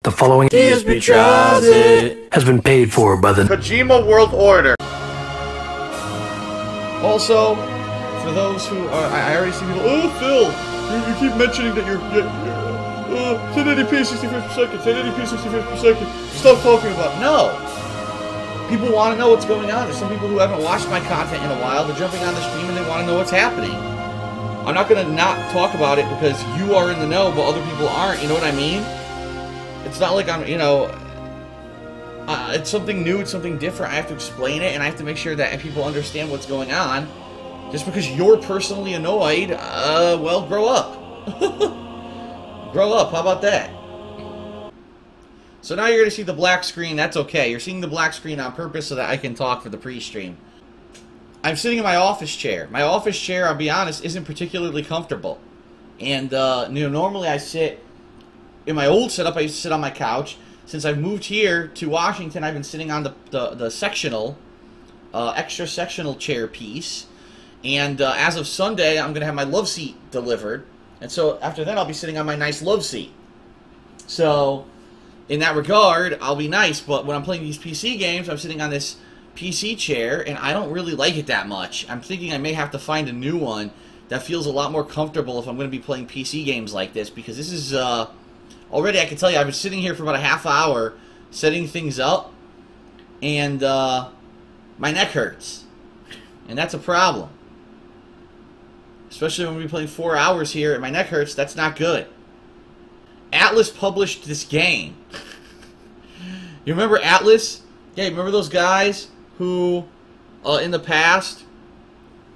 The following DSP tries it has been paid for by the Kojima World Order. Also, for those who are, I already see people, oh Phil, you keep mentioning that you're 1080p 60 frames per second, 1080p 60 frames per second. Stop talking about it. No. People want to know what's going on. There's some people who haven't watched my content in a while. They're jumping on the stream and they want to know what's happening. I'm not going to not talk about it because you are in the know, but other people aren't. You know what I mean? It's not like I'm, you know, it's something new, it's something different. I have to explain it, and I have to make sure that people understand what's going on. Just because you're personally annoyed, well, grow up. Grow up, how about that? So now you're going to see the black screen. That's okay. You're seeing the black screen on purpose so that I can talk for the pre-stream. I'm sitting in my office chair. My office chair, I'll be honest, isn't particularly comfortable. And, you know, normally I sit... In my old setup, I used to sit on my couch. Since I've moved here to Washington, I've been sitting on the sectional, extra sectional chair piece. And as of Sunday, I'm going to have my love seat delivered. And so after that, I'll be sitting on my nice love seat. So in that regard, I'll be nice. But when I'm playing these PC games, I'm sitting on this PC chair, and I don't really like it that much. I'm thinking I may have to find a new one that feels a lot more comfortable if I'm going to be playing PC games like this. Because this is... already, I can tell you, I've been sitting here for about a half hour setting things up, and my neck hurts. And that's a problem. Especially when we're playing 4 hours here and my neck hurts, that's not good. Atlus published this game. You remember Atlus? Yeah, you remember those guys who, in the past,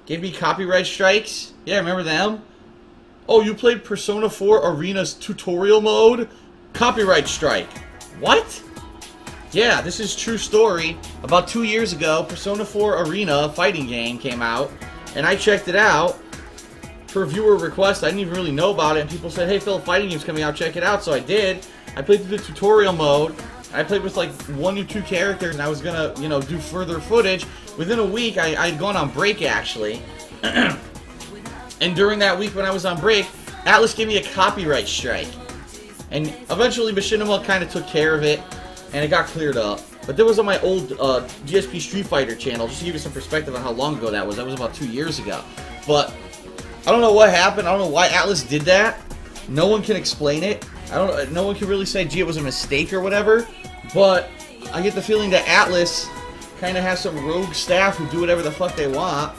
gave me copyright strikes? Yeah, remember them? Oh, you played Persona 4 Arena's tutorial mode? Copyright strike. What? Yeah, this is true story. About 2 years ago, Persona 4 Arena fighting game came out, and I checked it out for viewer request. I didn't even really know about it, and people said, hey Phil, fighting game's coming out, check it out. So I did. I played through the tutorial mode. I played with like 1 or 2 characters, and I was gonna, you know, do further footage. Within a week, I'd gone on break, actually. And during that week when I was on break, Atlus gave me a copyright strike. And eventually Machinima kind of took care of it, and it got cleared up. But there was on my old DSP Street Fighter channel, just to give you some perspective on how long ago that was. That was about 2 years ago. But I don't know what happened. I don't know why Atlus did that. No one can explain it. No one can really say, gee, it was a mistake or whatever. But I get the feeling that Atlus kind of has some rogue staff who do whatever the fuck they want.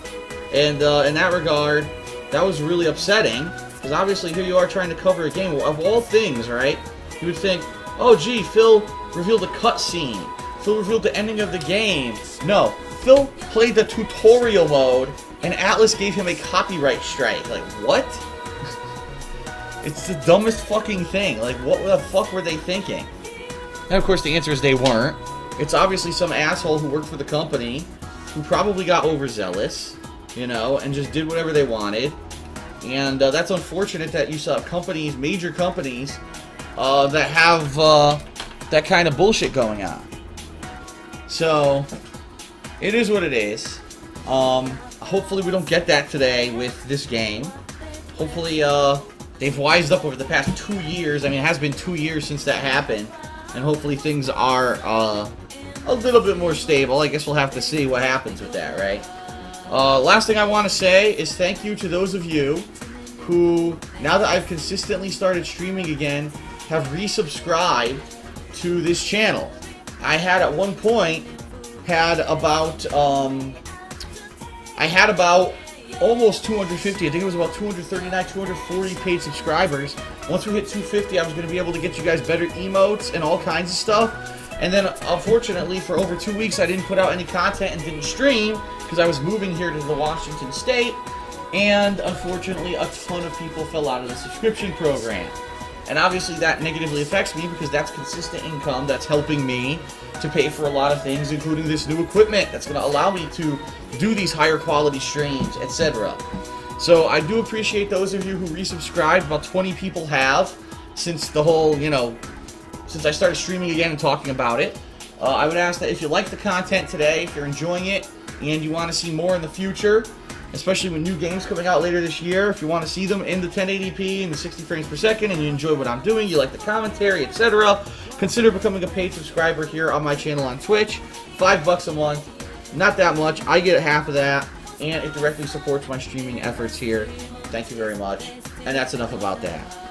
And in that regard... that was really upsetting, because obviously here you are trying to cover a game. Well, of all things, right, you would think, oh gee, Phil revealed a cutscene. Phil revealed the ending of the game. No, Phil played the tutorial mode, and Atlus gave him a copyright strike. Like, what? It's the dumbest fucking thing. Like, what the fuck were they thinking? And of course the answer is they weren't. It's obviously some asshole who worked for the company, who probably got overzealous, you know, and just did whatever they wanted. And that's unfortunate that you saw companies, major companies, that have that kind of bullshit going on. So, it is what it is. Hopefully we don't get that today with this game. Hopefully they've wised up over the past 2 years. I mean, it has been 2 years since that happened. And hopefully things are a little bit more stable. I guess we'll have to see what happens with that, right? Last thing I want to say is thank you to those of you who, now that I've consistently started streaming again, have resubscribed to this channel. I had at one point about almost 250. I think it was about 239, 240 paid subscribers. Once we hit 250, I was going to be able to get you guys better emotes and all kinds of stuff. And then, unfortunately, for over 2 weeks, I didn't put out any content and didn't stream because I was moving here to the Washington State. And, unfortunately, a ton of people fell out of the subscription program. And obviously, that negatively affects me because that's consistent income that's helping me to pay for a lot of things, including this new equipment that's going to allow me to do these higher quality streams, etc. So, I do appreciate those of you who resubscribed. About 20 people have since the whole, you know, since I started streaming again and talking about it. I would ask that if you like the content today, if you're enjoying it, and you want to see more in the future, especially with new games coming out later this year. If you want to see them in the 1080p and the 60 frames per second, and you enjoy what I'm doing, you like the commentary, etc., consider becoming a paid subscriber here on my channel on Twitch. $5 a month, not that much. I get half of that, and it directly supports my streaming efforts here. Thank you very much. And that's enough about that.